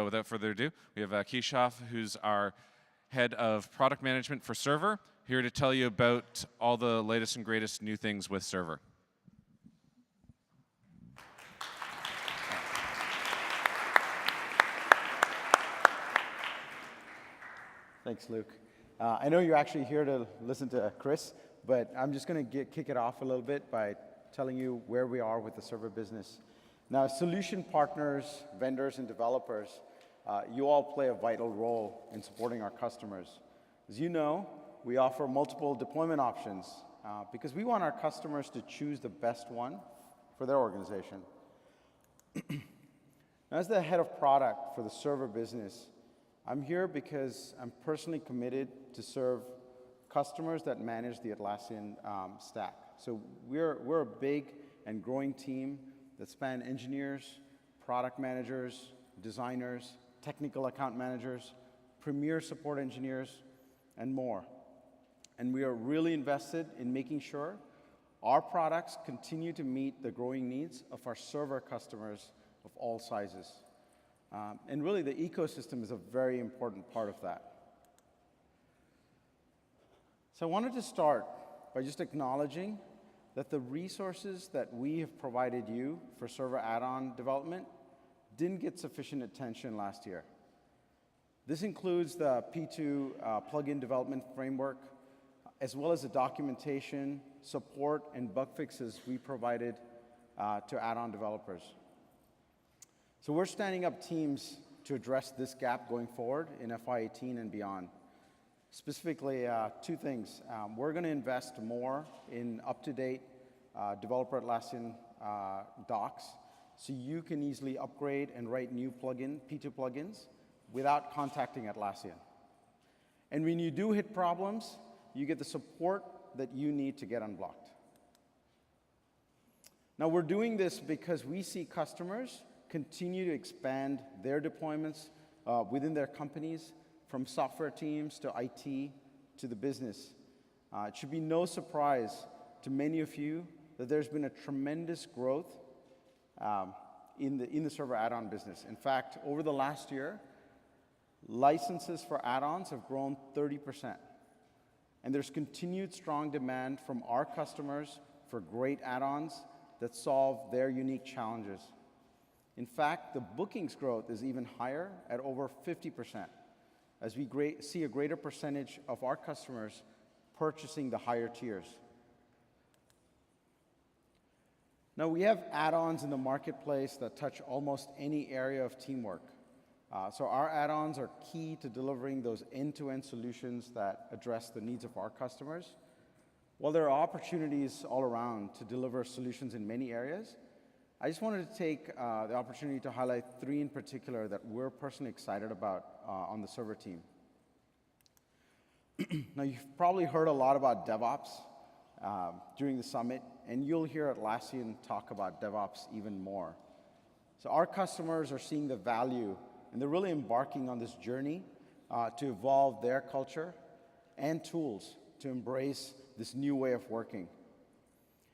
Without further ado, we have Keshav, who's our head of product management for Server, here to tell you about all the latest and greatest new things with Server. Thanks, Luke. I know you're actually here to listen to Chris, but I'm just going to kick it off a little bit by telling you where we are with the Server business. Now, solution partners, vendors, and developers, you all play a vital role in supporting our customers. As you know, we offer multiple deployment options because we want our customers to choose the best one for their organization. As the head of product for the Server business, I'm here because I'm personally committed to serve customers that manage the Atlassian stack. So we're a big and growing team that span engineers, product managers, designers, technical account managers, premier support engineers, and more. And we are really invested in making sure our products continue to meet the growing needs of our Server customers of all sizes. And really, the ecosystem is a very important part of that. So I wanted to start by just acknowledging that the resources that we have provided you for Server add-on development didn't get sufficient attention last year. This includes the P2 plugin development framework, as well as the documentation, support, and bug fixes we provided to add-on developers. So we're standing up teams to address this gap going forward in FY18 and beyond. Specifically, two things. We're going to invest more in up-to-date developer Atlassian docs so you can easily upgrade and write new P2 plugins without contacting Atlassian. And when you do hit problems, you get the support that you need to get unblocked. Now, we're doing this because we see customers continue to expand their deployments within their companies, from software teams to IT to the business. It should be no surprise to many of you that there's been a tremendous growth in the Server add-on business. In fact, over the last year, licenses for add-ons have grown 30%. And there's continued strong demand from our customers for great add-ons that solve their unique challenges. In fact, the bookings growth is even higher at over 50%, as we see a greater percentage of our customers purchasing the higher tiers. Now, we have add-ons in the marketplace that touch almost any area of teamwork. So our add-ons are key to delivering those end-to-end solutions that address the needs of our customers. While there are opportunities all around to deliver solutions in many areas, I just wanted to take the opportunity to highlight three in particular that we're personally excited about on the Server team. Now, you've probably heard a lot about DevOps during the summit, and you'll hear Atlassian talk about DevOps even more. So our customers are seeing the value, and they're really embarking on this journey to evolve their culture and tools to embrace this new way of working.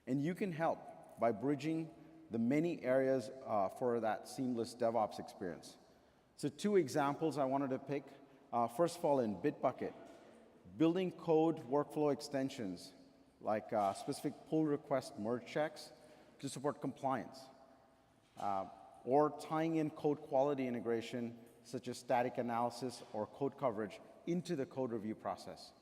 And you can help by bridging the many areas for that seamless DevOps experience. So two examples I wanted to pick. First of all, in Bitbucket, building code workflow extensions like specific pull request merge checks to support compliance, or tying in code quality integration such as static analysis or code coverage into the code review process.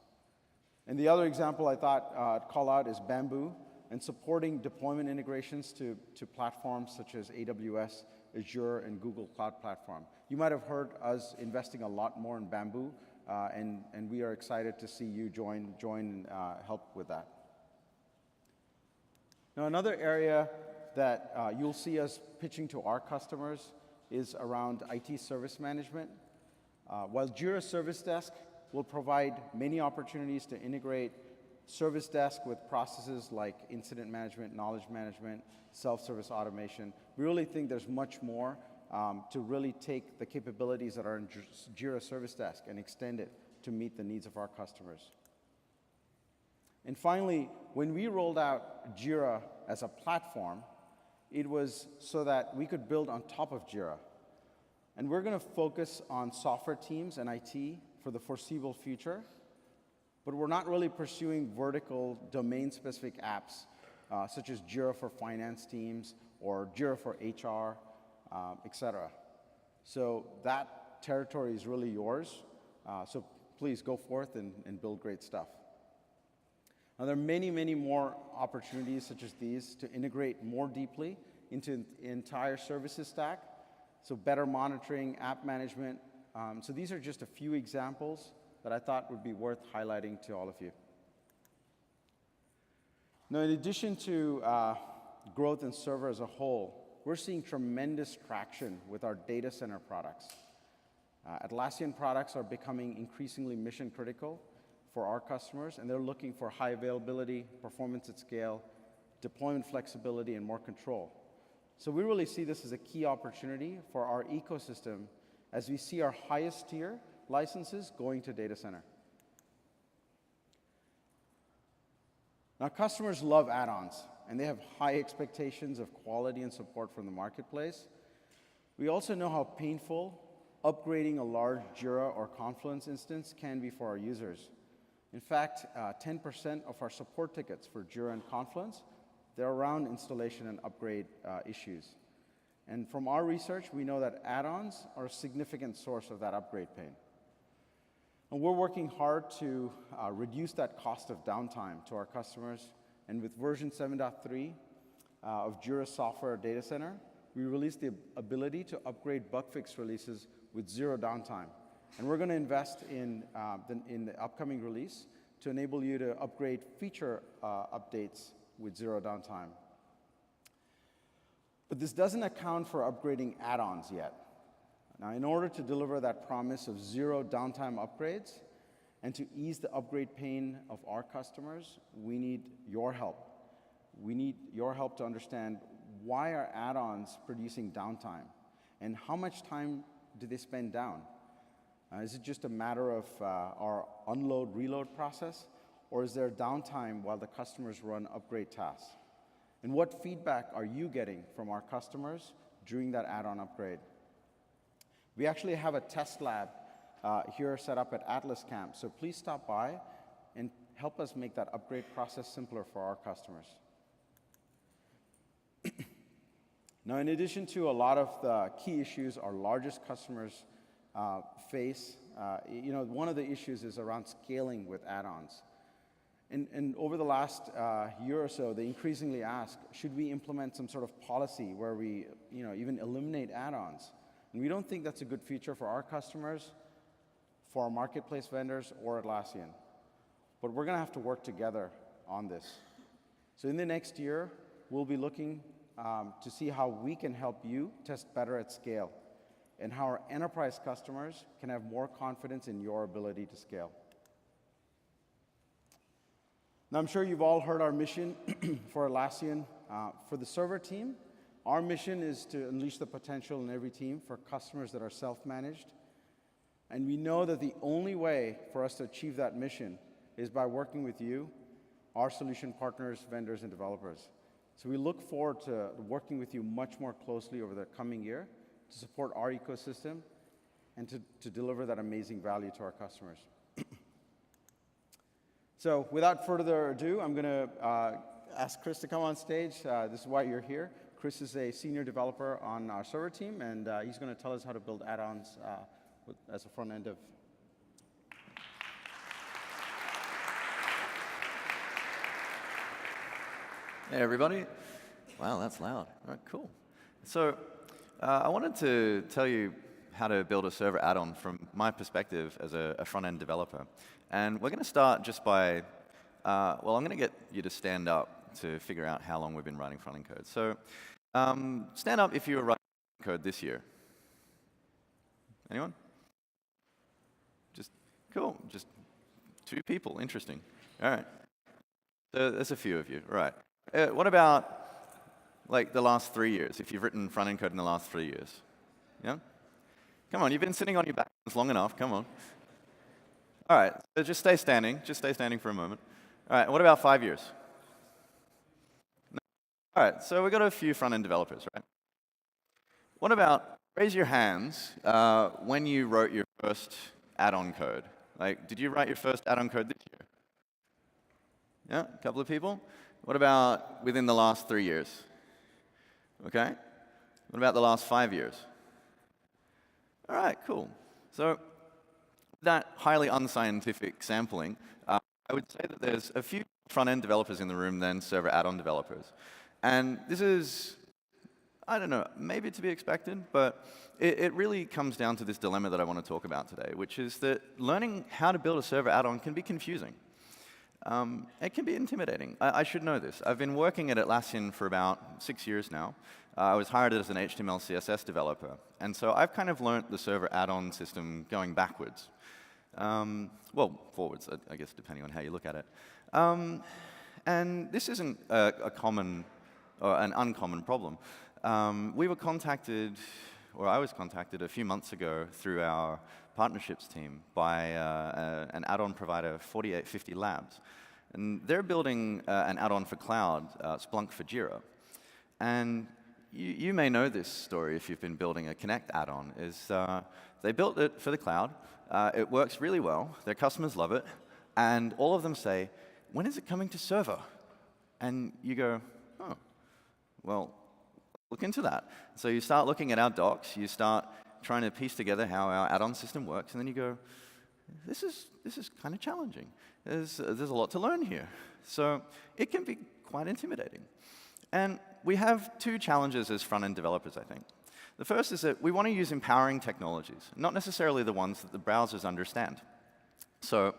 And the other example I thought I'd call out is Bamboo, and supporting deployment integrations to platforms such as AWS, Azure, and Google Cloud Platform. You might have heard us investing a lot more in Bamboo, and we are excited to see you join and help with that. Now, another area that you'll see us pitching to our customers is around IT service management. While Jira Service Desk will provide many opportunities to integrate Service Desk with processes like incident management, knowledge management, self-service automation, we really think there's much more to really take the capabilities that are in Jira Service Desk and extend it to meet the needs of our customers. And finally, when we rolled out Jira as a platform, it was so that we could build on top of Jira. And we're going to focus on software teams and IT for the foreseeable future, but we're not really pursuing vertical domain-specific apps, such as Jira for finance teams or Jira for HR, et cetera. So that territory is really yours. So please go forth and build great stuff. Now, there are many, many more opportunities such as these to integrate more deeply into the entire services stack. So better monitoring, app management. So these are just a few examples that I thought would be worth highlighting to all of you. Now, in addition to growth in server as a whole, we're seeing tremendous traction with our data center products. Atlassian products are becoming increasingly mission critical for our customers, and they're looking for high availability, performance at scale, deployment flexibility, and more control. So we really see this as a key opportunity for our ecosystem as we see our highest tier licenses going to data center. Now, customers love add-ons, and they have high expectations of quality and support from the marketplace. We also know how painful upgrading a large Jira or Confluence instance can be for our users. In fact, 10% of our support tickets for Jira and Confluence, they're around installation and upgrade issues. And from our research, we know that add-ons are a significant source of that upgrade pain. And we're working hard to reduce that cost of downtime to our customers. And with version 7.3 of Jira Software Data Center, we released the ability to upgrade bug fix releases with zero downtime. And we're going to invest in the upcoming release to enable you to upgrade feature updates with zero downtime. But this doesn't account for upgrading add-ons yet. Now, in order to deliver that promise of zero downtime upgrades and to ease the upgrade pain of our customers, we need your help. We need your help to understand why are add-ons producing downtime, and how much time do they spend down? Is it just a matter of our unload-reload process, or is there downtime while the customers run upgrade tasks? And what feedback are you getting from our customers during that add-on upgrade? We actually have a test lab here set up at AtlasCamp, so please stop by and help us make that upgrade process simpler for our customers. Now, in addition to a lot of the key issues our largest customers face, one of the issues is around scaling with add-ons. And over the last year or so, they increasingly ask, should we implement some sort of policy where we even eliminate add-ons? And we don't think that's a good feature for our customers, for our marketplace vendors, or Atlassian. But we're going to have to work together on this. So in the next year, we'll be looking to see how we can help you test better at scale, and how our enterprise customers can have more confidence in your ability to scale. Now, I'm sure you've all heard our mission for Atlassian. For the server team, our mission is to unleash the potential in every team for customers that are self-managed. And we know that the only way for us to achieve that mission is by working with you, our solution partners, vendors, and developers. So we look forward to working with you much more closely over the coming year to support our ecosystem and to deliver that amazing value to our customers. So without further ado, I'm going to ask Chris to come on stage. This is why you're here. Chris is a senior developer on our server team, and he's going to tell us how to build add-ons as a front end of. Hey, everybody. Wow, that's loud. All right, cool. So I wanted to tell you how to build a server add-on from my perspective as a front-end developer. And we're going to start just by, I'm going to get you to stand up to figure out how long we've been writing front-end code. So stand up if you were writing code this year. Anyone? Just, cool. Just 2 people. Interesting. All right. So there's a few of you. All right. What about, like, the last 3 years, if you've written front-end code in the last 3 years? Yeah? Come on, you've been sitting on your back long enough. Come on. All right, so just stay standing. Just stay standing for a moment. All right, what about 5 years? No? All right, so we've got a few front-end developers, right? What about raise your hands when you wrote your first add-on code. Like, did you write your first add-on code this year? Yeah, a couple of people. What about within the last 3 years? Okay. What about the last 5 years? All right, cool. So that highly unscientific sampling, I would say that there's a few front-end developers in the room than server add-on developers. And this is, I don't know, maybe to be expected, but it really comes down to this dilemma that I want to talk about today, which is that learning how to build a server add-on can be confusing. It can be intimidating. I should know this. I've been working at Atlassian for about 6 years now. I was hired as an HTML, CSS developer. And so I've kind of learned the server add-on system going backwards. Well, forwards, I guess, depending on how you look at it. And this isn't a common or an uncommon problem. We were contacted, or I was contacted a few months ago through our partnerships team by an add-on provider, 4850 Labs. And they're building an add-on for cloud, Splunk for Jira. And you may know this story if you've been building a Connect add-on, is they built it for the cloud. It works really well. Their customers love it. And all of them say, when is it coming to server? And you go, oh, well, look into that. So you start looking at our docs. You start trying to piece together how our add-on system works. And then you go, this is kind of challenging. There's a lot to learn here. So it can be quite intimidating. And we have two challenges as front-end developers, I think. The first is that we want to use empowering technologies, not necessarily the ones that the browsers understand. So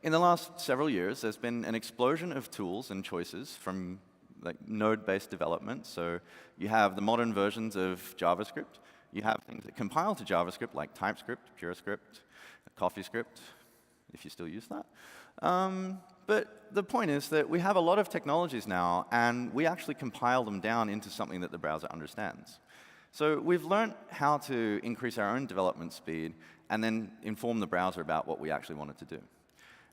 in the last several years, there's been an explosion of tools and choices from like node-based development. So you have the modern versions of JavaScript. You have things that compile to JavaScript like TypeScript, PureScript, CoffeeScript, if you still use that. But the point is that we have a lot of technologies now, and we actually compile them down into something that the browser understands. So we've learned how to increase our own development speed and then inform the browser about what we actually wanted to do.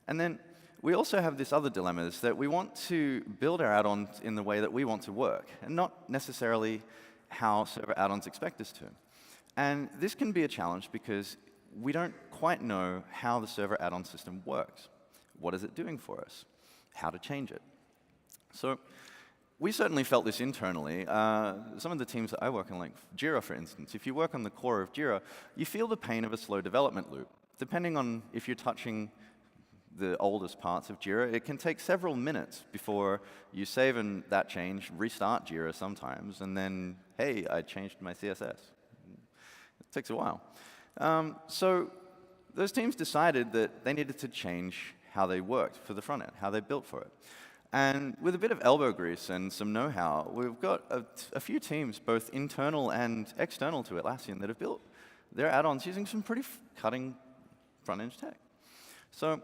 And then we also have this other dilemma, is that we want to build our add-ons in the way that we want to work, and not necessarily how server add-ons expect us to. And this can be a challenge because we don't quite know how the server add-on system works. What is it doing for us? How to change it? So we certainly felt this internally. Some of the teams that I work on, like Jira, for instance, if you work on the core of Jira, you feel the pain of a slow development loop. Depending on if you're touching the oldest parts of Jira, it can take several minutes before you save that change, restart Jira sometimes, and then, hey, I changed my CSS. It takes a while. So those teams decided that they needed to change how they worked for the front end, how they built for it. And with a bit of elbow grease and some know-how, we've got a few teams, both internal and external to Atlassian, that have built their add-ons using some pretty cutting front-end tech. So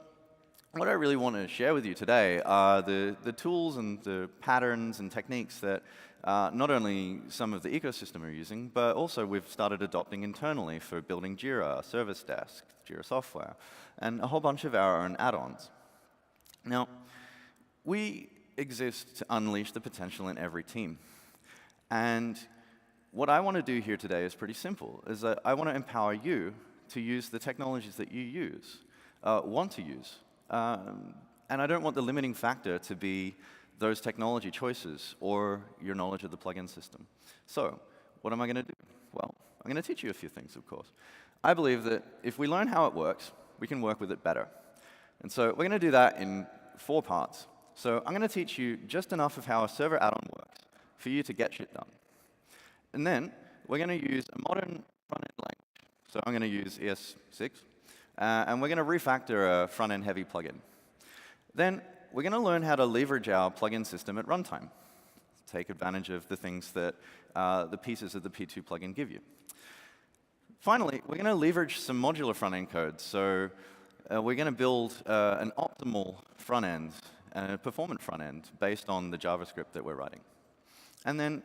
what I really want to share with you today are the tools and the patterns and techniques that not only some of the ecosystem are using, but also we've started adopting internally for building Jira, Service Desk, Jira Software, and a whole bunch of our own add-ons. Now, we exist to unleash the potential in every team. And what I want to do here today is pretty simple, is that I want to empower you to use the technologies that you want to use. And I don't want the limiting factor to be those technology choices or your knowledge of the plugin system. So what am I going to do? Well, I'm going to teach you a few things, of course. I believe that if we learn how it works, we can work with it better. And so we're going to do that in 4 parts. So I'm going to teach you just enough of how a server add-on works for you to get shit done. And then we're going to use a modern front-end language. So I'm going to use ES6. And we're going to refactor a front-end heavy plugin. Then we're going to learn how to leverage our plugin system at runtime. Take advantage of the things that the pieces of the P2 plugin give you. Finally, we're going to leverage some modular front-end code. So we're going to build an optimal front-end and a performant front-end based on the JavaScript that we're writing. And then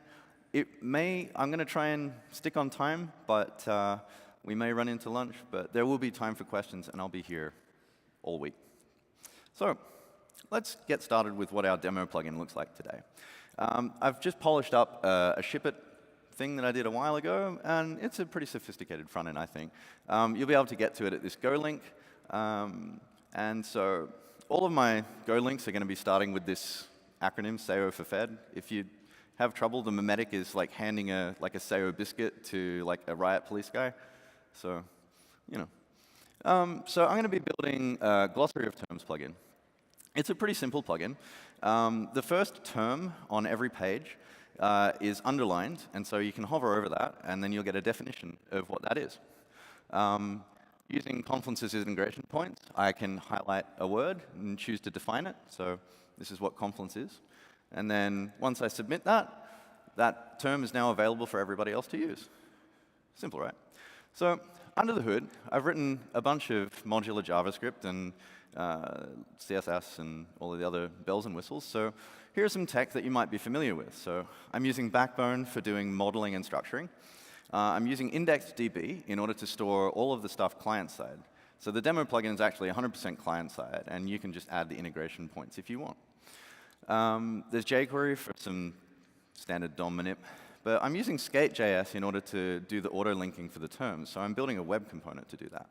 I'm going to try and stick on time, but we may run into lunch, but there will be time for questions, and I'll be here all week. So let's get started with what our demo plugin looks like today. I've just polished up a ship it thing that I did a while ago, and it's a pretty sophisticated front end, I think. You'll be able to get to it at this Go link. And so all of my Go links are going to be starting with this acronym, SEO for Fed. If you have trouble, the mimetic is like handing a SEO biscuit to like a riot police guy. So, you know. So I'm going to be building a glossary of terms plugin. It's a pretty simple plugin. The first term on every page is underlined, and so you can hover over that, and then you'll get a definition of what that is. Using Confluence's integration points, I can highlight a word and choose to define it. So this is what Confluence is. And then once I submit that, that term is now available for everybody else to use. Simple, right? So under the hood, I've written a bunch of modular JavaScript and CSS and all of the other bells and whistles. So here's some tech that you might be familiar with. So I'm using Backbone for doing modeling and structuring. I'm using IndexedDB in order to store all of the stuff client-side. So the demo plugin is actually 100% client-side, and you can just add the integration points if you want. There's jQuery for some standard DOM manip. But I'm using Skate.js in order to do the auto-linking for the terms. So I'm building a web component to do that.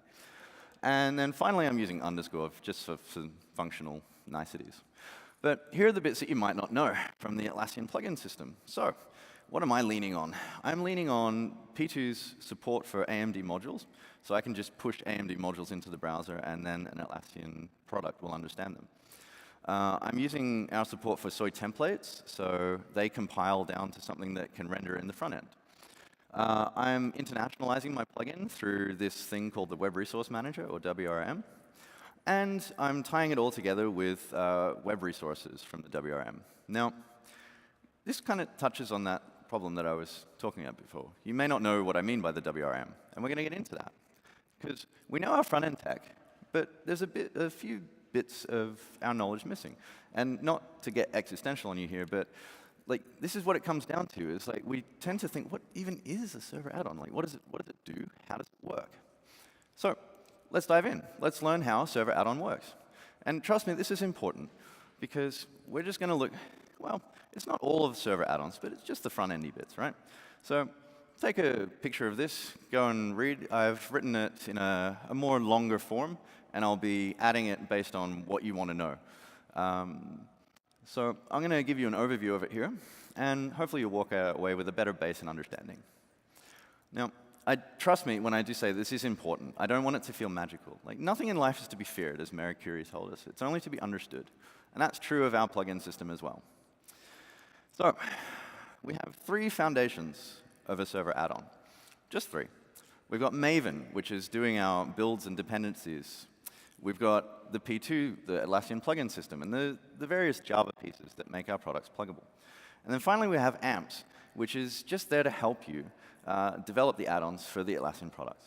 And then finally, I'm using underscore just for some functional niceties. But here are the bits that you might not know from the Atlassian plugin system. So what am I leaning on? I'm leaning on P2's support for AMD modules. So I can just push AMD modules into the browser, and then an Atlassian product will understand them. I'm using our support for soy templates, so they compile down to something that can render in the front end. I'm internationalizing my plugin through this thing called the Web Resource Manager, or WRM. And I'm tying it all together with web resources from the WRM. Now, this kind of touches on that problem that I was talking about before. You may not know what I mean by the WRM, and we're going to get into that. Because we know our front-end tech, but there's a few bits of our knowledge missing. And not to get existential on you here, but like this is what it comes down to, is like we tend to think, what even is a server add-on? Like what does it do? How does it work? So let's dive in. Let's learn how a server add-on works. And trust me, this is important, because we're just going to look, well, it's not all of the server add-ons, but it's just the front-endy bits, right? So take a picture of this, go and read. I've written it in a more longer form, and I'll be adding it based on what you want to know. So I'm going to give you an overview of it here, and hopefully you'll walk away with a better base and understanding. Now, trust me when I do say this is important. I don't want it to feel magical. Like, nothing in life is to be feared, as Mary Curie told us. It's only to be understood. And that's true of our plugin system as well. So we have 3 foundations of a server add-on. Just 3. We've got Maven, which is doing our builds and dependencies. We've got the P2, the Atlassian plugin system, and the various Java pieces that make our products pluggable. And then finally, we have Amps, which is just there to help you develop the add-ons for the Atlassian products.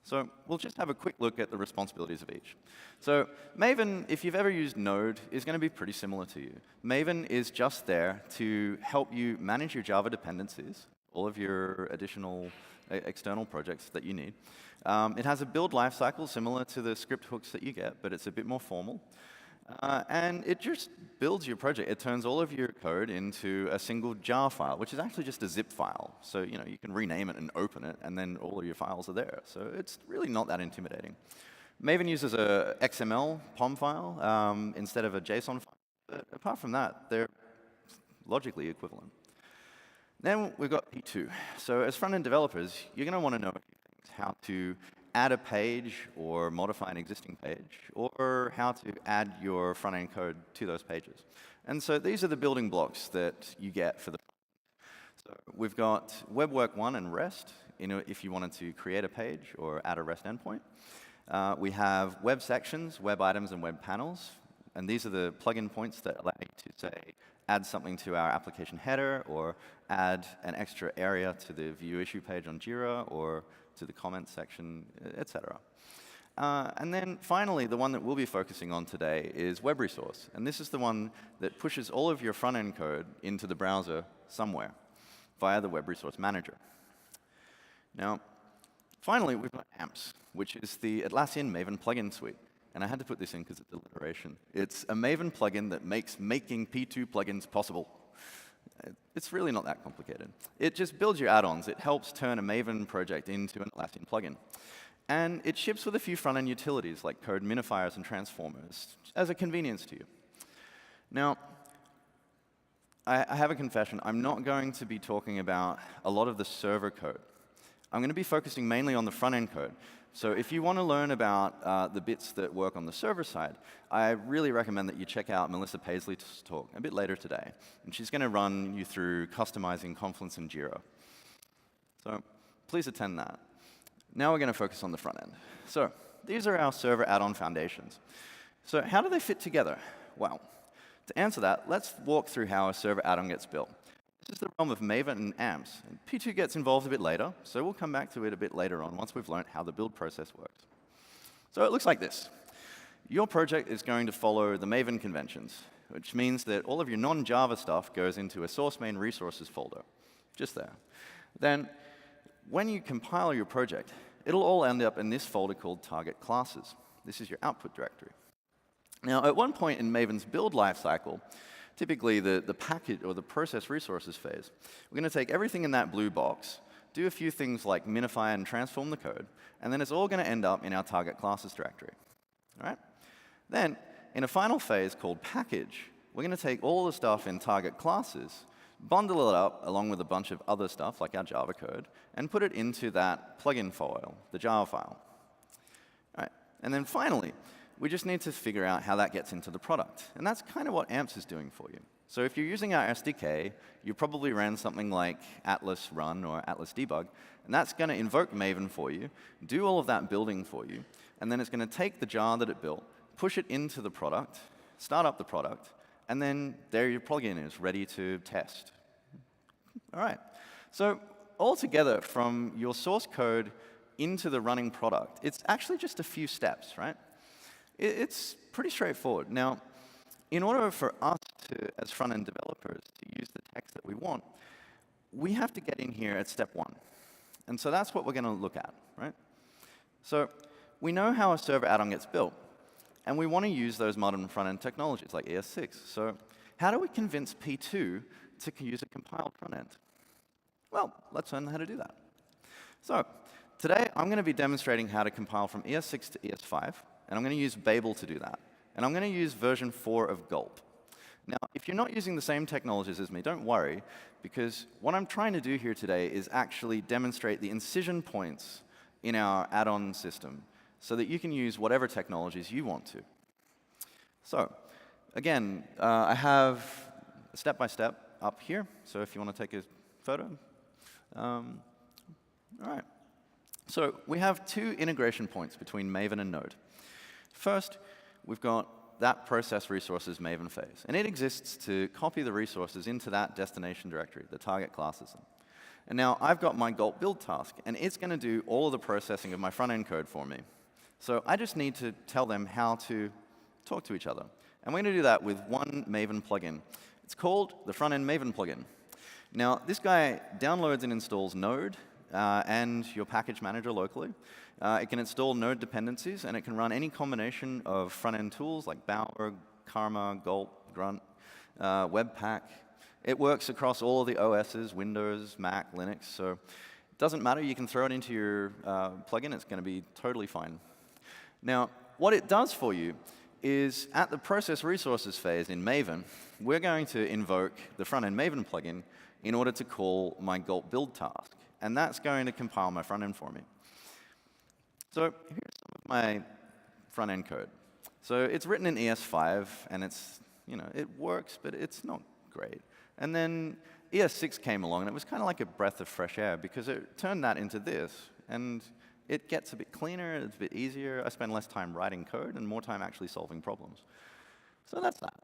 So we'll just have a quick look at the responsibilities of each. So Maven, if you've ever used Node, is going to be pretty similar to you. Maven is just there to help you manage your Java dependencies, all of your additional external projects that you need. It has a build lifecycle similar to the script hooks that you get, but it's a bit more formal. And it just builds your project. It turns all of your code into a single jar file, which is actually just a zip file. So you can rename it and open it, and then all of your files are there. So it's really not that intimidating. Maven uses a XML POM file instead of a JSON file. But apart from that, they're logically equivalent. Then we've got P2. So as front-end developers, you're going to want to know a few things: how to add a page or modify an existing page, or how to add your front-end code to those pages. And so these are the building blocks that you get for the So we've got Webwork 1 and REST, if you wanted to create a page or add a REST endpoint. We have web sections, web items, and web panels. And these are the plugin points that allow you to, say, add something to our application header, or add an extra area to the view issue page on Jira, or to the comments section, etc. And then finally, the one that we'll be focusing on today is Web Resource. And this is the one that pushes all of your front-end code into the browser somewhere via the Web Resource Manager. Now, finally, we've got Amps, which is the Atlassian Maven plugin suite. And I had to put this in because it's alliteration. It's a Maven plugin that makes making P2 plugins possible. It's really not that complicated. It just builds your add-ons. It helps turn a Maven project into an Atlassian plugin. And it ships with a few front-end utilities like code minifiers and transformers as a convenience to you. Now, I have a confession. I'm not going to be talking about a lot of the server code. I'm going to be focusing mainly on the front-end code. So if you want to learn about the bits that work on the server side, I really recommend that you check out Melissa Paisley's talk a bit later today. And she's going to run you through customizing Confluence and Jira. So please attend that. Now we're going to focus on the front end. So these are our server add-on foundations. So how do they fit together? Well, to answer that, let's walk through how a server add-on gets built. This is the realm of Maven and AMPs. And P2 gets involved a bit later, so we'll come back to it a bit later on once we've learned how the build process works. So it looks like this. Your project is going to follow the Maven conventions, which means that all of your non-Java stuff goes into a source main resources folder, just there. Then, when you compile your project, it'll all end up in this folder called target classes. This is your output directory. Now, at one point in Maven's build lifecycle, typically the package or the process resources phase, we're going to take everything in that blue box, do a few things like minify and transform the code, and then it's all going to end up in our target classes directory. All right? Then, in a final phase called package, we're going to take all the stuff in target classes, bundle it up along with a bunch of other stuff like our Java code, and put it into that plugin file, the Java file. All right. And then finally, we just need to figure out how that gets into the product. And that's kind of what AMPs is doing for you. So if you're using our SDK, you probably ran something like Atlas Run or Atlas Debug, and that's going to invoke Maven for you, do all of that building for you, and then it's going to take the jar that it built, push it into the product, start up the product, and then there your plugin is ready to test. All right. So altogether, from your source code into the running product, it's actually just a few steps, right? It's pretty straightforward. Now, in order for us to, as front-end developers, to use the text that we want, we have to get in here at step one. And so that's what we're going to look at, right? So we know how a server add-on gets built, and we want to use those modern front-end technologies like ES6. So how do we convince P2 to use a compiled front-end? Well, let's learn how to do that. So today, I'm going to be demonstrating how to compile from ES6 to ES5. And I'm going to use Babel to do that. And I'm going to use version 4 of Gulp. Now, if you're not using the same technologies as me, don't worry, because what I'm trying to do here today is actually demonstrate the incision points in our add-on system so that you can use whatever technologies you want to. So, again, I have a step-by-step up here. So if you want to take a photo. All right. So we have two integration points between Maven and Node. First, we've got that process resources Maven phase. And it exists to copy the resources into that destination directory, the target classes. And now I've got my Gulp build task, and it's going to do all of the processing of my front-end code for me. So I just need to tell them how to talk to each other. And we're going to do that with one Maven plugin. It's called the front-end Maven plugin. Now, this guy downloads and installs Node and your package manager locally. It can install Node dependencies, and it can run any combination of front-end tools like Bower, Karma, Gulp, Grunt, Webpack. It works across all of the OSs, Windows, Mac, Linux, so it doesn't matter. You can throw it into your plugin. It's going to be totally fine. Now, what it does for you is at the process resources phase in Maven, we're going to invoke the front-end Maven plugin in order to call my Gulp build task. And that's going to compile my front end for me. So here's some of my front end code. So it's written in ES5, and it's, it works, but it's not great. And then ES6 came along, and it was kind of like a breath of fresh air, because it turned that into this. And it gets a bit cleaner, it's a bit easier. I spend less time writing code and more time actually solving problems. So that's that.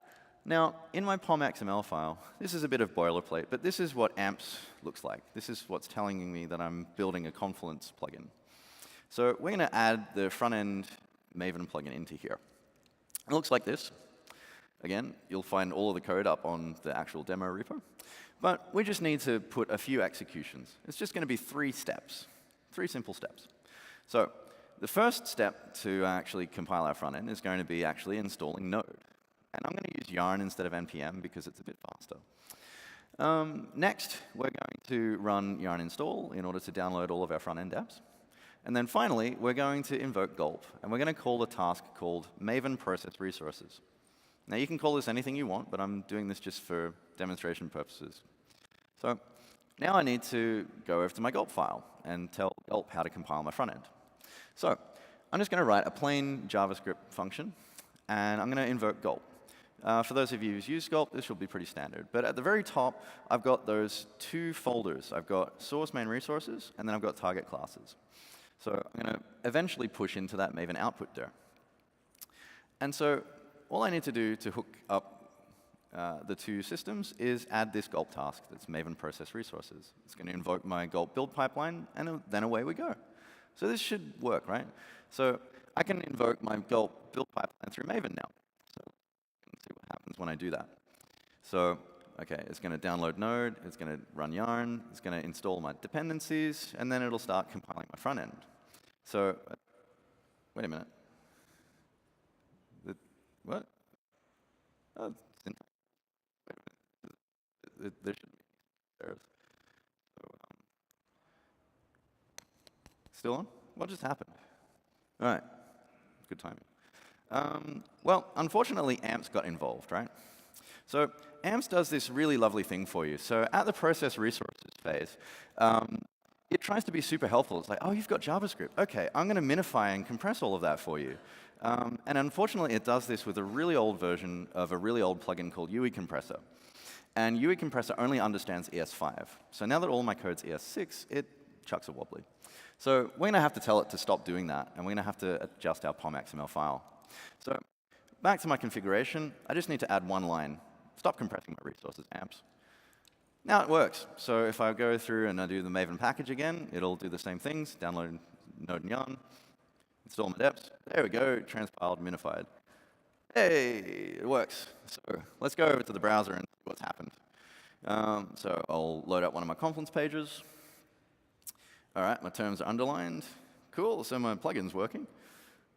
Now, in my POM XML file, this is a bit of boilerplate, but this is what AMPs looks like. This is what's telling me that I'm building a Confluence plugin. So we're going to add the front-end Maven plugin into here. It looks like this. Again, you'll find all of the code up on the actual demo repo. But we just need to put a few executions. It's just going to be 3 steps, 3 simple steps. So the first step to actually compile our front end is going to be actually installing Node. And I'm going to use yarn instead of npm because it's a bit faster. Next, we're going to run yarn install in order to download all of our front-end apps. And then finally, we're going to invoke Gulp, and we're going to call a task called Maven process resources. Now, you can call this anything you want, but I'm doing this just for demonstration purposes. So now I need to go over to my Gulp file and tell Gulp how to compile my front end. So I'm just going to write a plain JavaScript function, and I'm going to invoke Gulp. For those of you who've used Gulp, this will be pretty standard. But at the very top, I've got those two folders. I've got source main resources, and then I've got target classes. So I'm going to eventually push into that Maven output there. And so all I need to do to hook up the two systems is add this Gulp task that's Maven process resources. It's going to invoke my Gulp build pipeline, and then away we go. So this should work, right? So I can invoke my Gulp build pipeline through Maven now. So let's see what happens when I do that. So OK, it's going to download Node. It's going to run yarn. It's going to install my dependencies. And then it'll start compiling my front end. So wait a minute. What? Oh, there should be errors. So, still on? What just happened? All right. Good timing. Well, unfortunately, AMPS got involved, right? So AMPS does this really lovely thing for you. So at the process resources phase, it tries to be super helpful. It's like, oh, you've got JavaScript. OK, I'm going to minify and compress all of that for you. And unfortunately, it does this with a really old version of a really old plugin called UI Compressor. And UI Compressor only understands ES5. So now that all my code's ES6, it chucks a wobbly. So we're going to have to tell it to stop doing that, and we're going to have to adjust our POM XML file. So back to my configuration, I just need to add one line. Stop compressing my resources, amps. Now it works. So if I go through and I do the Maven package again, it'll do the same things, download Node and yarn, install my deps. There we go, transpiled, minified. Hey, it works. So let's go over to the browser and see what's happened. So I'll load up one of my Confluence pages. All right, my terms are underlined. Cool, so my plugin's working.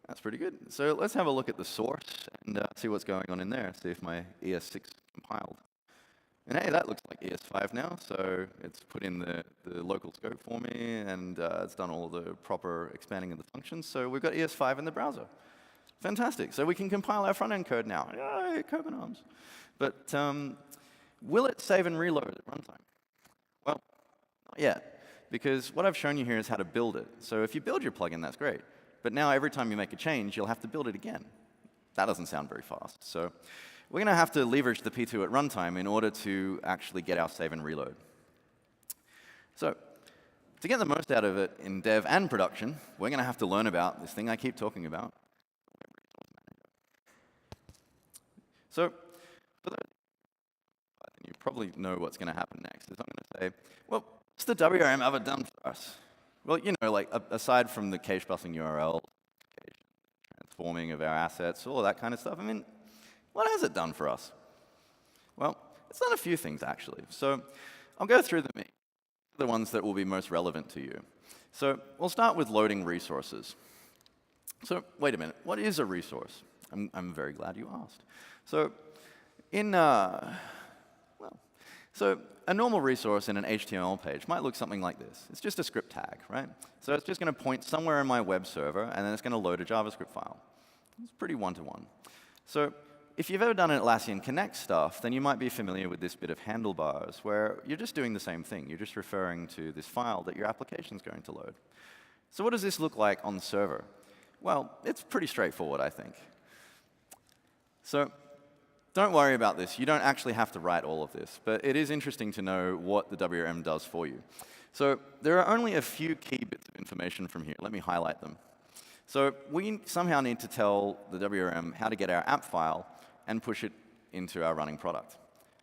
That's pretty good. So let's have a look at the source and see what's going on in there, see if my ES6 compiled. And hey, that looks like ES5 now, so it's put in the local scope for me, and it's done all the proper expanding of the functions. So we've got ES5 in the browser. Fantastic. So we can compile our front-end code now. Yay, Copen arms. But will it save and reload at runtime? Well, not yet, because what I've shown you here is how to build it. So if you build your plugin, that's great. But now every time you make a change, you'll have to build it again. That doesn't sound very fast. So we're going to have to leverage the P2 at runtime in order to actually get our save and reload. So to get the most out of it in dev and production, we're going to have to learn about this thing I keep talking about. So for those, you probably know what's going to happen next. Is I'm going to say, well, what's the WRM ever done for us? Well, you know, like aside from the cache busing URL, transforming of our assets, all of that kind of stuff, I mean, what has it done for us? Well, it's done a few things, actually. So I'll go through them, the ones that will be most relevant to you. So we'll start with loading resources. So wait a minute, what is a resource? I'm very glad you asked. So so a normal resource in an HTML page might look something like this. It's just a script tag, right? So it's just going to point somewhere in my web server, and then it's going to load a JavaScript file. It's pretty one-to-one. So if you've ever done an Atlassian Connect stuff, then you might be familiar with this bit of handlebars, where you're just doing the same thing. You're just referring to this file that your application's going to load. So what does this look like on the server? Well, it's pretty straightforward, I think. So don't worry about this. You don't actually have to write all of this. But it is interesting to know what the WRM does for you. So there are only a few key bits of information from here. Let me highlight them. So we somehow need to tell the WRM how to get our app file and push it into our running product.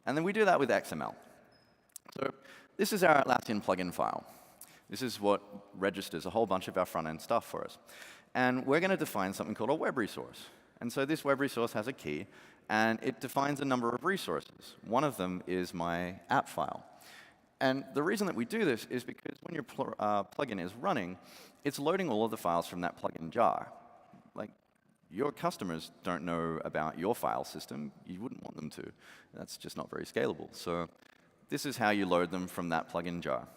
And then we do that with XML. So this is our Atlassian plugin file. This is what registers a whole bunch of our front-end stuff for us. And we're going to define something called a web resource. And so this web resource has a key, and it defines a number of resources. One of them is my app file. And the reason that we do this is because when your plugin is running, it's loading all of the files from that plugin jar. Like, your customers don't know about your file system. You wouldn't want them to. That's just not very scalable. So this is how you load them from that plugin jar.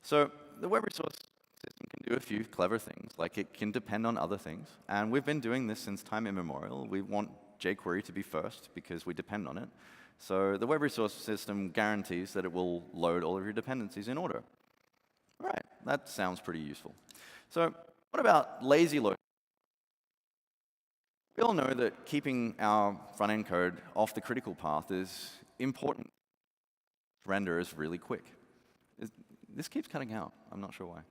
So the web resource system can do a few clever things, like it can depend on other things. And we've been doing this since time immemorial. We want jQuery to be first because we depend on it. So the web resource system guarantees that it will load all of your dependencies in order. All right, that sounds pretty useful. So what about lazy loading? We all know that keeping our front-end code off the critical path is important. Render is really quick. This keeps cutting out. I'm not sure why.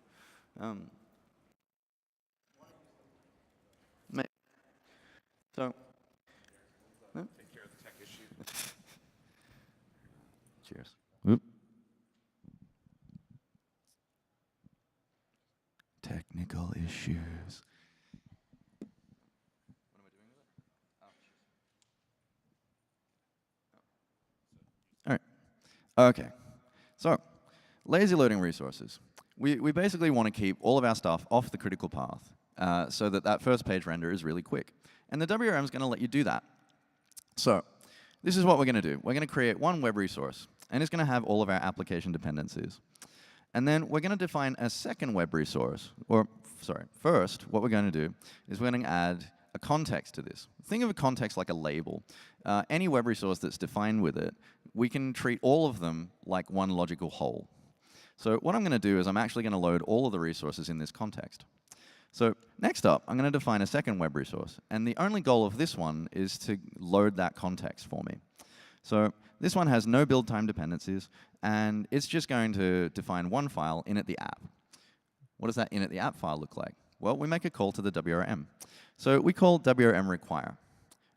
So, Take care of the tech issue. cheers. Oop. Technical issues. All right. OK. So lazy loading resources. We basically want to keep all of our stuff off the critical path so that that first page render is really quick. And the WRM is going to let you do that. So this is what we're going to do. We're going to create one web resource. And it's going to have all of our application dependencies. And then we're going to define a second web resource. Or, sorry, first, what we're going to do is we're going to add a context to this. Think of a context like a label. Any web resource that's defined with it, we can treat all of them like one logical whole. So what I'm going to do is I'm actually going to load all of the resources in this context. So next up, I'm going to define a second web resource. And the only goal of this one is to load that context for me. So this one has no build time dependencies. And it's just going to define one file, in at the app. What does that in at the app file look like? Well, we make a call to the WRM. So we call WRM require.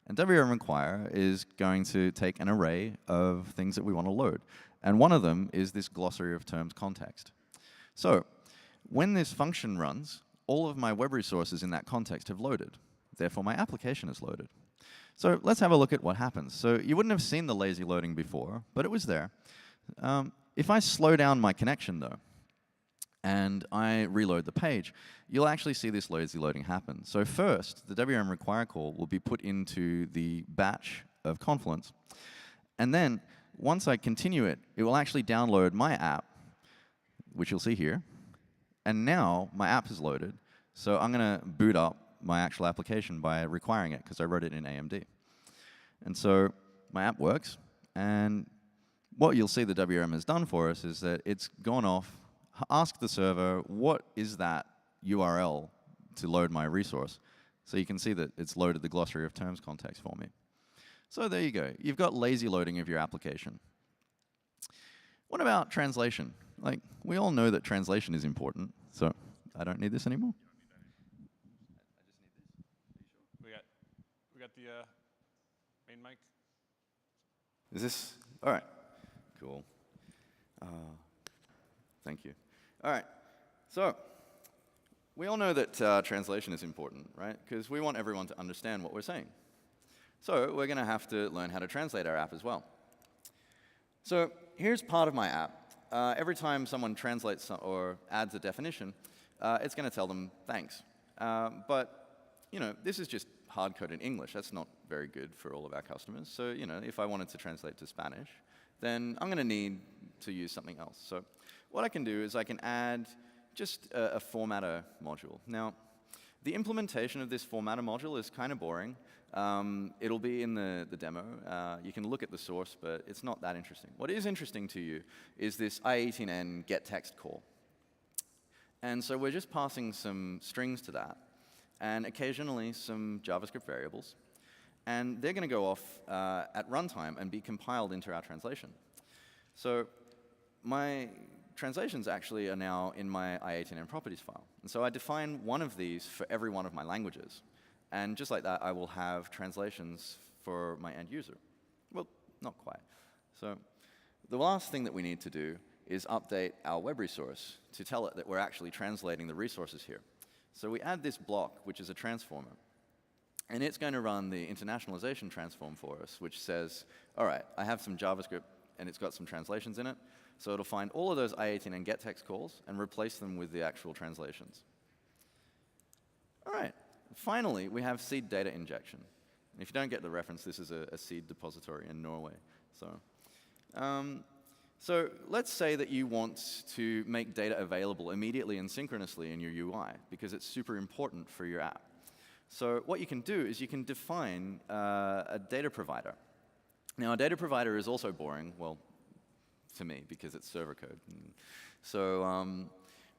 And WRM require is going to take an array of things that we want to load. And one of them is this glossary of terms context. So when this function runs, all of my web resources in that context have loaded. Therefore, my application is loaded. So let's have a look at what happens. So you wouldn't have seen the lazy loading before, but it was there. If I slow down my connection, though, and I reload the page, you'll actually see this lazy loading happen. So first, the WRM require call will be put into the batch of Confluence. And then once I continue it, it will actually download my app, which you'll see here. And now my app is loaded. So I'm going to boot up my actual application by requiring it, because I wrote it in AMD. And so my app works. And what you'll see the WRM has done for us is that it's gone off, asked the server, what is that URL to load my resource? So you can see that it's loaded the glossary of terms context for me. So there you go. You've got lazy loading of your application. What about translation? Like, we all know that translation is important. So I don't need this anymore. We got the main mic. Is this? All right. Cool. Thank you. All right. So we all know that translation is important, right? Because we want everyone to understand what we're saying. So we're going to have to learn how to translate our app as well. So here's part of my app. Every time someone translates or adds a definition, it's going to tell them thanks. But this is just hard-coded English. That's not very good for all of our customers. So if I wanted to translate to Spanish, then I'm going to need to use something else. So what I can do is I can add just a formatter module. Now, the implementation of this formatter module is kind of boring. It'll be in the demo. You can look at the source, but it's not that interesting. What is interesting to you is this i18n getText call. And so we're just passing some strings to that, and occasionally some JavaScript variables. And they're going to go off at runtime and be compiled into our translation. So my translations actually are now in my i18n properties file. And so I define one of these for every one of my languages. And just like that, I will have translations for my end user. Well, not quite. So the last thing that we need to do is update our web resource to tell it that we're actually translating the resources here. So we add this block, which is a transformer. And it's going to run the internationalization transform for us, which says, all right, I have some JavaScript, and it's got some translations in it. So it'll find all of those i18n getText calls and replace them with the actual translations. All right. Finally, we have seed data injection. If you don't get the reference, this is a seed depository in Norway. So So let's say that you want to make data available immediately and synchronously in your UI, because it's super important for your app. So what you can do is you can define a data provider. Now, a data provider is also boring, well, to me, because it's server code. So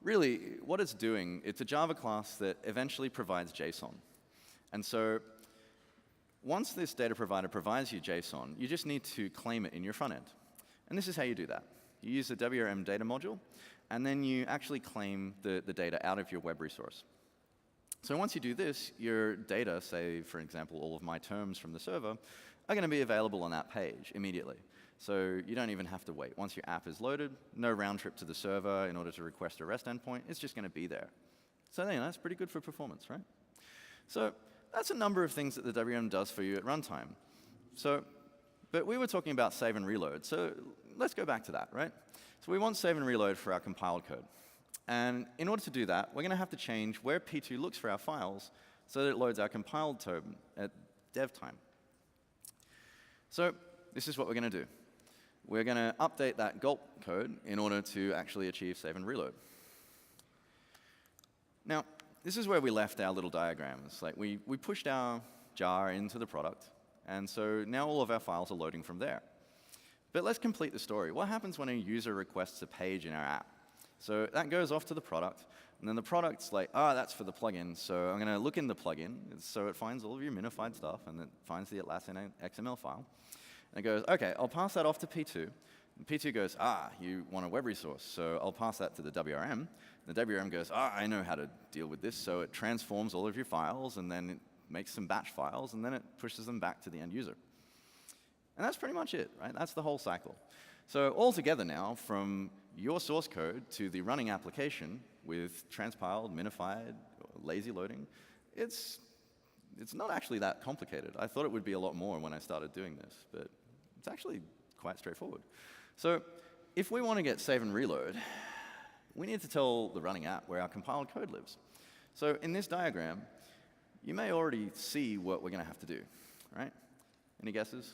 really, what it's doing, it's a Java class that eventually provides JSON. And so once this data provider provides you JSON, you just need to claim it in your front end. And this is how you do that. You use the WRM data module, and then you actually claim the data out of your web resource. So once you do this, your data, say, for example, all of my terms from the server, are going to be available on that page immediately. So you don't even have to wait. Once your app is loaded, no round trip to the server in order to request a REST endpoint. It's just going to be there. So that's pretty good for performance, right? So that's a number of things that the WM does for you at runtime. But we were talking about save and reload. So let's go back to that, right? So we want save and reload for our compiled code. And in order to do that, we're going to have to change where P2 looks for our files so that it loads our compiled code at dev time. So this is what we're going to do. We're going to update that Gulp code in order to actually achieve save and reload. Now, this is where we left our little diagrams. Like we pushed our jar into the product, and so now all of our files are loading from there. But let's complete the story. What happens when a user requests a page in our app? So that goes off to the product, and then the product's like, that's for the plugin, so I'm going to look in the plugin. So it finds all of your minified stuff, and it finds the Atlassian XML file. And it goes, OK, I'll pass that off to P2. And P2 goes, you want a web resource, so I'll pass that to the WRM. The WRM goes, I know how to deal with this, so it transforms all of your files, and then it makes some batch files, and then it pushes them back to the end user. And that's pretty much it, right? That's the whole cycle. So altogether now, from your source code to the running application with transpiled, minified, lazy loading, it's not actually that complicated. I thought it would be a lot more when I started doing this, but it's actually quite straightforward. So if we want to get save and reload, we need to tell the running app where our compiled code lives. So in this diagram, you may already see what we're going to have to do, right? Any guesses?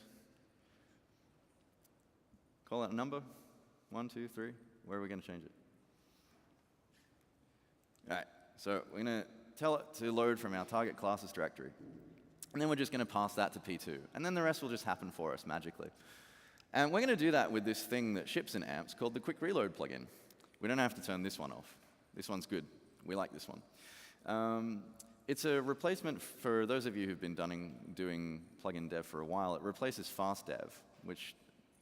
Call out a number. 1, 2, 3. Where are we going to change it? All right. So we're going to tell it to load from our target classes directory. And then we're just going to pass that to P2. And then the rest will just happen for us magically. And we're going to do that with this thing that ships in amps called the quick reload plugin. We don't have to turn this one off. This one's good. We like this one. It's a replacement for those of you who've been doing plugin dev for a while. It replaces fast dev, which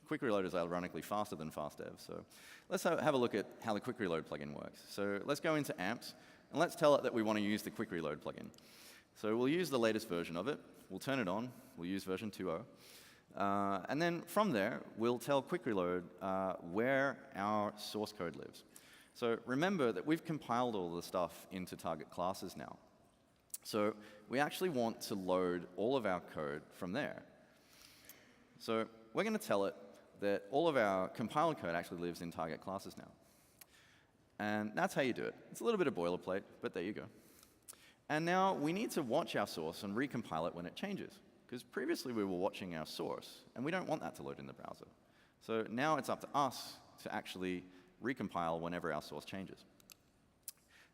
quick reload is ironically faster than fast dev. So let's have a look at how the quick reload plugin works. So let's go into amps, and let's tell it that we want to use the quick reload plugin. So we'll use the latest version of it. We'll turn it on. We'll use version 2.0. And then from there, we'll tell quick reload where our source code lives. So remember that we've compiled all the stuff into target classes now. So we actually want to load all of our code from there. So we're going to tell it that all of our compiled code actually lives in target classes now. And that's how you do it. It's a little bit of boilerplate, but there you go. And now we need to watch our source and recompile it when it changes. Because previously we were watching our source, and we don't want that to load in the browser. So now it's up to us to actually recompile whenever our source changes.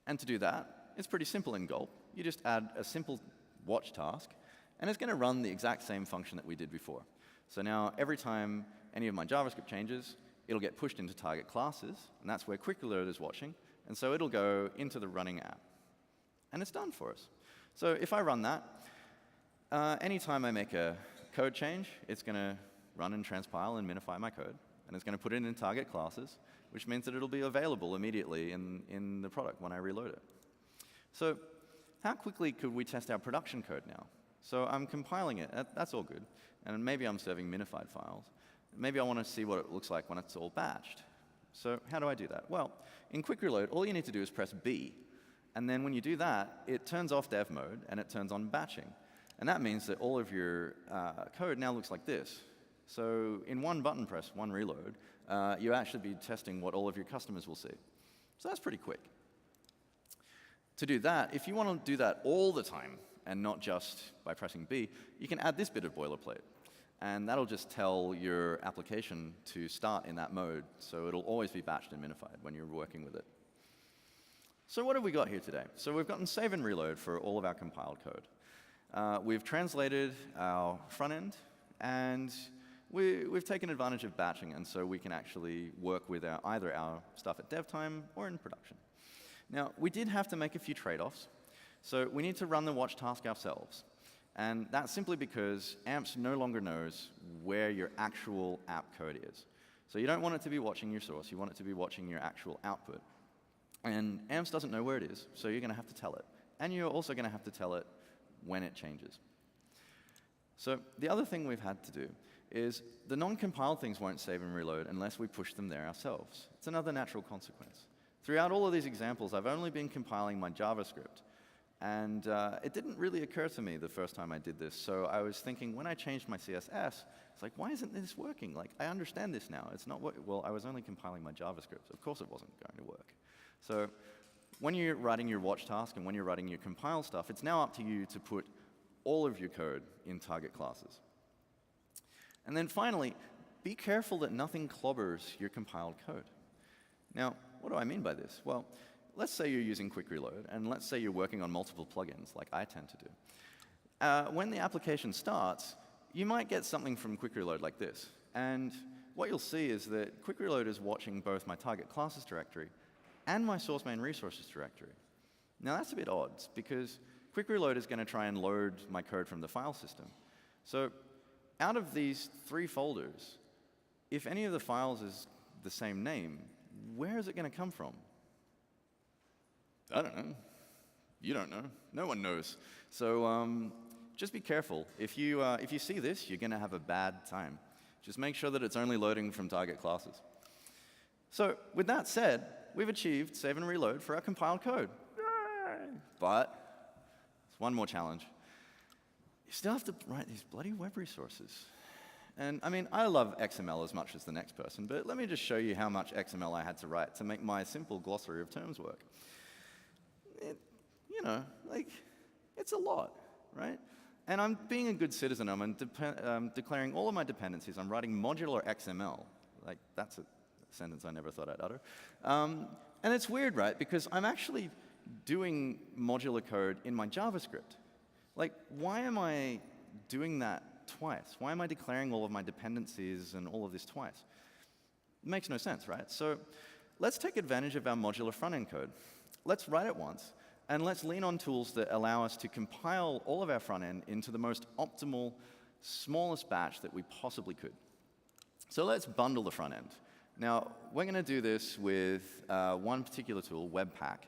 And to do that, it's pretty simple in Gulp. You just add a simple watch task, and it's going to run the exact same function that we did before. So now every time any of my JavaScript changes, it'll get pushed into target classes, and that's where quick reload is watching. And so it'll go into the running app. And it's done for us. So if I run that, anytime I make a code change, it's going to run and transpile and minify my code. And it's going to put it in target classes, which means that it'll be available immediately in the product when I reload it. So how quickly could we test our production code now? So I'm compiling it. That's all good. And maybe I'm serving minified files. Maybe I want to see what it looks like when it's all batched. So how do I do that? Well, in quick reload, all you need to do is press B. And then when you do that, it turns off dev mode, and it turns on batching. And that means that all of your code now looks like this. So in one button press, one reload, you actually be testing what all of your customers will see. So that's pretty quick. To do that, if you want to do that all the time, and not just by pressing B, you can add this bit of boilerplate. And that'll just tell your application to start in that mode. So it'll always be batched and minified when you're working with it. So what have we got here today? So we've gotten save and reload for all of our compiled code. We've translated our front end, and we've taken advantage of batching, and so we can actually work with either our stuff at dev time or in production. Now, we did have to make a few trade-offs. So we need to run the watch task ourselves. And that's simply because AMPS no longer knows where your actual app code is. So you don't want it to be watching your source. You want it to be watching your actual output. And AMPS doesn't know where it is, so you're going to have to tell it. And you're also going to have to tell it when it changes. So the other thing we've had to do is the non-compiled things won't save and reload unless we push them there ourselves. It's another natural consequence. Throughout all of these examples, I've only been compiling my JavaScript. And it didn't really occur to me the first time I did this. So I was thinking, when I changed my CSS, it's like, why isn't this working? Like, I understand this now. It's not what, well, I was only compiling my JavaScript. Of course it wasn't going to work. So when you're writing your watch task and when you're writing your compile stuff, it's now up to you to put all of your code in target classes. And then finally, be careful that nothing clobbers your compiled code. Now, what do I mean by this? Well, let's say you're using quick reload, and let's say you're working on multiple plugins, like I tend to do. When the application starts, you might get something from quick reload like this. And what you'll see is that quick reload is watching both my target classes directory and my source main resources directory. Now, that's a bit odd, because quick reload is going to try and load my code from the file system. So out of these 3 folders, if any of the files is the same name, where is it going to come from? I don't know. You don't know. No one knows. So just be careful. If you see this, you're going to have a bad time. Just make sure that it's only loading from target classes. So with that said, we've achieved save and reload for our compiled code. But it's one more challenge. You still have to write these bloody web resources. And I mean, I love XML as much as the next person, but let me just show you how much XML I had to write to make my simple glossary of terms work. It's a lot, right? And I'm being a good citizen. I'm declaring all of my dependencies. I'm writing modular XML. Like, that's a sentence I never thought I'd utter. And it's weird, right? Because I'm actually doing modular code in my JavaScript. Like, why am I doing that twice? Why am I declaring all of my dependencies and all of this twice? It makes no sense, right? So let's take advantage of our modular front-end code. Let's write it once, and let's lean on tools that allow us to compile all of our front-end into the most optimal, smallest batch that we possibly could. So let's bundle the front-end. Now, we're going to do this with one particular tool, Wepback.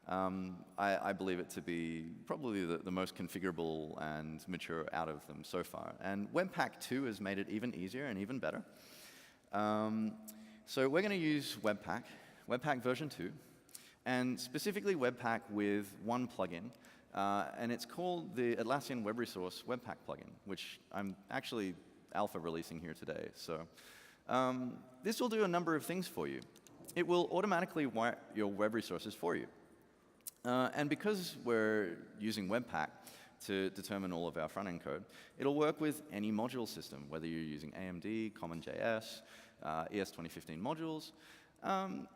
I believe it to be probably the most configurable and mature out of them so far. And Wepback 2 has made it even easier and even better. So we're going to use Wepback version 2. And specifically Wepback with one plugin, and it's called the Atlassian Web Resource Webpack plugin, which I'm actually alpha releasing here today. So this will do a number of things for you. It will automatically write your web resources for you. And because we're using Webpack to determine all of our front-end code, it'll work with any module system, whether you're using AMD, CommonJS, ES 2015 modules.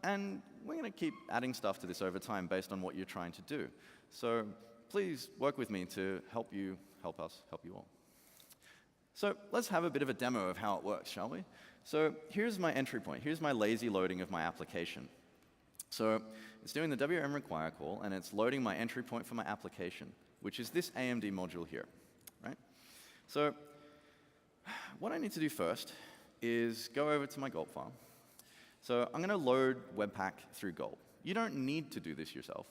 And we're going to keep adding stuff to this over time based on what you're trying to do. So please work with me to help you, help us, help you all. So let's have a bit of a demo of how it works, shall we? So here's my entry point. Here's my lazy loading of my application. So it's doing the WM require call, and it's loading my entry point for my application, which is this AMD module here, right? So what I need to do first is go over to my Gulp file. So I'm going to load Webpack through Gulp. You don't need to do this yourself.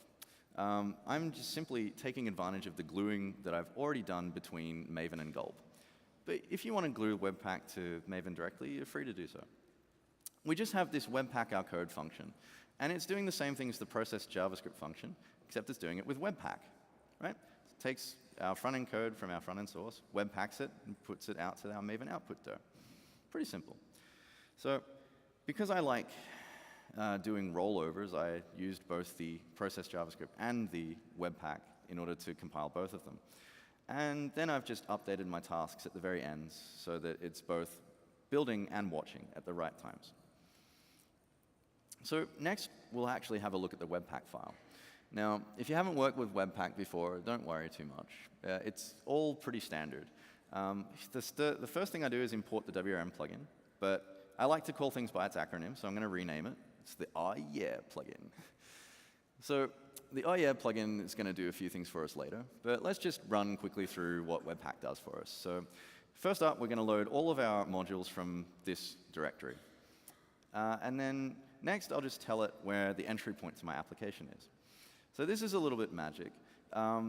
I'm just simply taking advantage of the gluing that I've already done between Maven and Gulp. But if you want to glue Webpack to Maven directly, you're free to do so. We just have this Webpack our code function. And it's doing the same thing as the process JavaScript function, except it's doing it with Webpack, right? It takes our front-end code from our front-end source, Webpacks it, and puts it out to our Maven output door. Pretty simple. So because I like doing rollovers, I used both the process JavaScript and the Webpack in order to compile both of them. And then I've just updated my tasks at the very ends so that it's both building and watching at the right times. So next, we'll actually have a look at the Webpack file. Now, if you haven't worked with Webpack before, don't worry too much. It's all pretty standard. The first thing I do is import the WRM plugin, but I like to call things by its acronym, so I'm going to rename it. It's the Yeah plugin. So the Yeah plugin is going to do a few things for us later, but let's just run quickly through what Webpack does for us. So first up, we're going to load all of our modules from this directory. And then next, I'll just tell it where the entry point to my application is. So this is a little bit magic.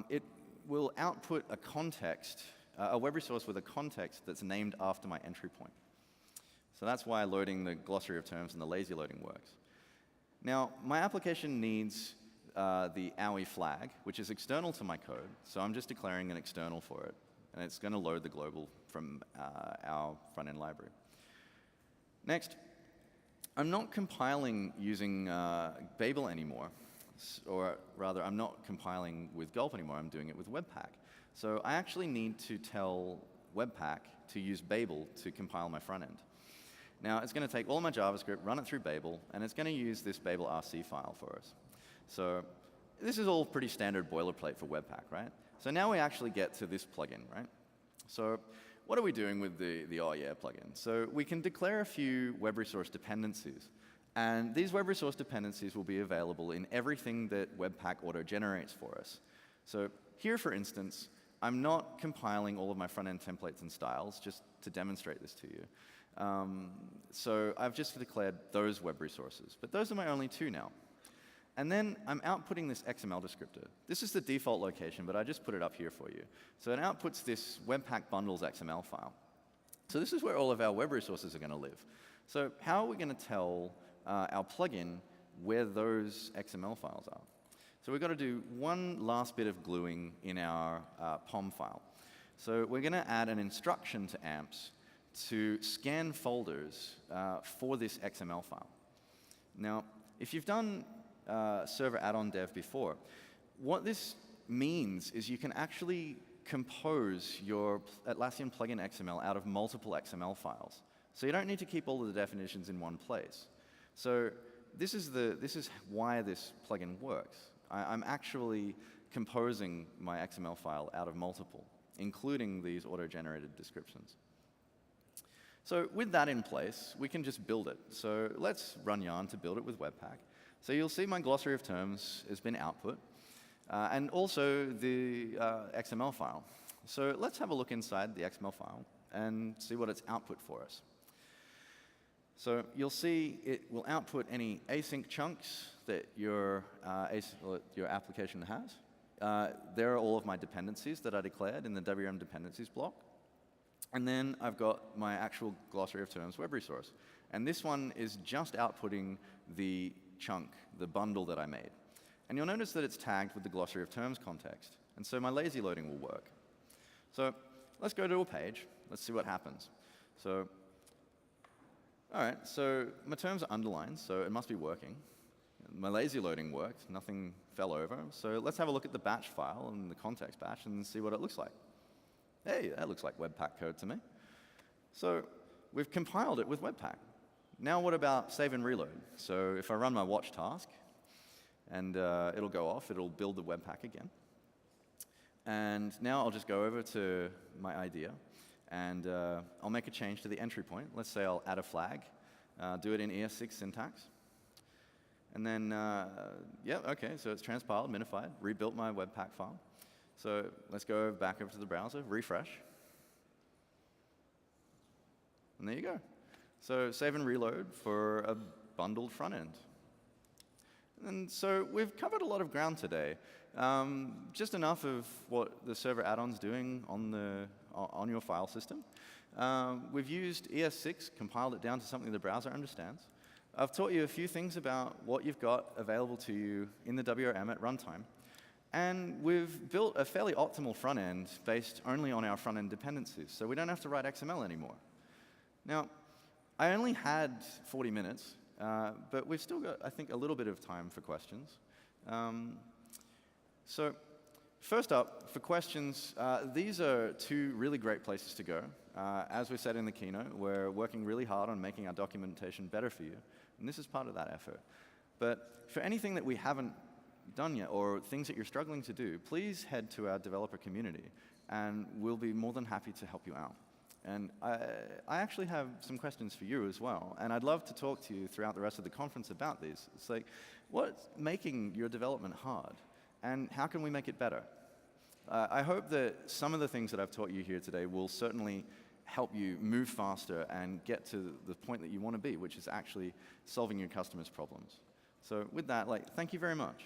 It will output a context, a web resource with a context that's named after my entry point. So that's why loading the glossary of terms and the lazy loading works. Now, my application needs the OWI flag, which is external to my code. So I'm just declaring an external for it. And it's going to load the global from our front-end library. Next, I'm not compiling using Babel anymore. Or rather, I'm not compiling with Gulp anymore. I'm doing it with Webpack. So I actually need to tell Webpack to use Babel to compile my front end. Now, it's going to take all my JavaScript, run it through Babel, and it's going to use this Babel RC file for us. So this is all pretty standard boilerplate for Webpack, right? So now we actually get to this plugin, right? So what are we doing with the Yeah plugin? So we can declare a few web resource dependencies. And these web resource dependencies will be available in everything that Webpack auto-generates for us. So here, for instance, I'm not compiling all of my front-end templates and styles, just to demonstrate this to you. So I've just declared those web resources. But those are my only two now. And then I'm outputting this XML descriptor. This is the default location, but I just put it up here for you. So it outputs this Webpack bundles XML file. So this is where all of our web resources are going to live. So how are we going to tell our plugin where those XML files are? So we've got to do one last bit of gluing in our POM file. So we're going to add an instruction to AMPs to scan folders for this XML file. Now, if you've done server add-on dev before, what this means is you can actually compose your Atlassian plugin XML out of multiple XML files. So you don't need to keep all of the definitions in one place. So this is why this plugin works. I'm actually composing my XML file out of multiple, including these auto-generated descriptions. So with that in place, we can just build it. So let's run yarn to build it with Webpack. So you'll see my glossary of terms has been output, and also the XML file. So let's have a look inside the XML file and see what it's output for us. So you'll see it will output any async chunks that your application has. There are all of my dependencies that I declared in the WRM dependencies block. And then I've got my actual glossary of terms web resource. And this one is just outputting the chunk, the bundle that I made. And you'll notice that it's tagged with the glossary of terms context. And so my lazy loading will work. So let's go to a page. Let's see what happens. So all right, so my terms are underlined, so it must be working. My lazy loading worked, nothing fell over. So let's have a look at the batch file and the context batch and see what it looks like. Hey, that looks like Webpack code to me. So we've compiled it with Webpack. Now what about save and reload? So if I run my watch task, and it'll go off, it'll build the Webpack again. And now I'll just go over to my idea. And I'll make a change to the entry point. Let's say I'll add a flag, do it in ES6 syntax. And then, yeah, OK, so it's transpiled, minified, rebuilt my Webpack file. So let's go back over to the browser, refresh. And there you go. So save and reload for a bundled front end. And so we've covered a lot of ground today. Just enough of what the server add-on's doing on your file system. We've used ES6, compiled it down to something the browser understands. I've taught you a few things about what you've got available to you in the WRM at runtime. And we've built a fairly optimal front end based only on our front end dependencies, so we don't have to write XML anymore. Now, I only had 40 minutes, but we've still got, I think, a little bit of time for questions. So first up, for questions, these are two really great places to go. As we said in the keynote, we're working really hard on making our documentation better for you, and this is part of that effort. But for anything that we haven't done yet, or things that you're struggling to do, please head to our developer community, and we'll be more than happy to help you out. And I actually have some questions for you as well, and I'd love to talk to you throughout the rest of the conference about these. It's like, what's making your development hard, and how can we make it better? I hope that some of the things that I've taught you here today will certainly help you move faster and get to the point that you want to be, which is actually solving your customers' problems. So with that, thank you very much.